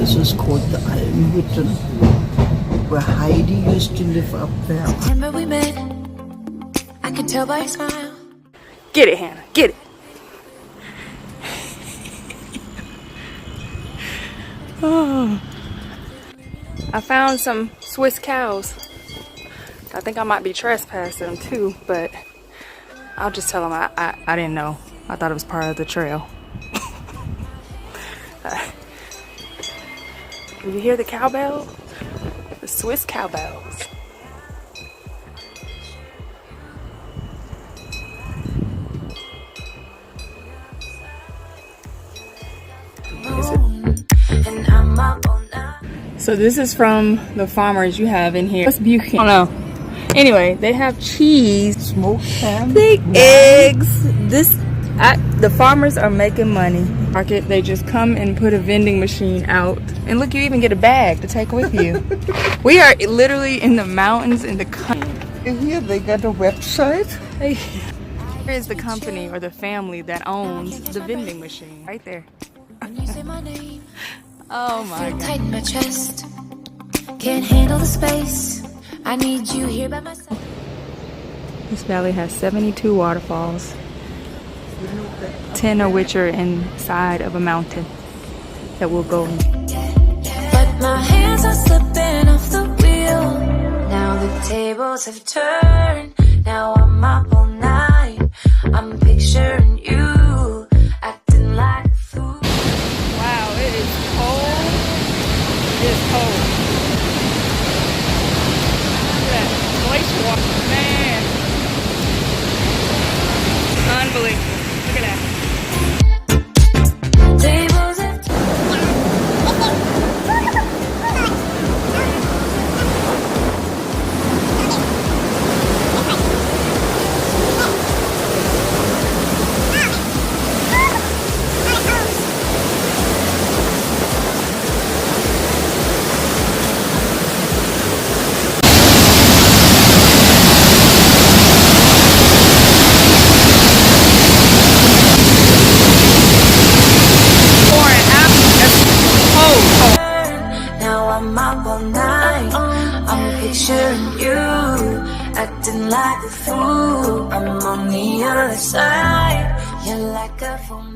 This is called the Almhütten, where Heidi used to live up there. September we met. I could tell by your smile. Get it, Hannah. Get it. Oh. I found some Swiss cows. I think I might be trespassing them too, but I'll just tell them I didn't know. I thought it was part of the trail. Do you hear the cowbell? The Swiss cowbells. So this is from the farmers you have in here. What's Buchanan? Oh no. Anyway, they have cheese, Smoked ham, big eggs. The farmers are making money. Market, they just come and put a vending machine out. And look, you even get a bag to take with you. We are literally in the mountains in the country. Here they got a website. Here is the company or the family that owns the vending machine. Right there. Oh my God. Tight in my chest. Can't handle the space. I need you here by my side. This valley has 72 waterfalls, 10 of which are inside of a mountain that we'll go in. But my hands are slipping off the wheel. Now the tables have turned. Now I'm up all night. I'm picturing you acting like a fool. Wow, it is cold. It is cold. Look at that glacier water, man. Unbelievable. Look at that. Tables have picturing you acting like a fool. I'm on the other side. You're like a fool.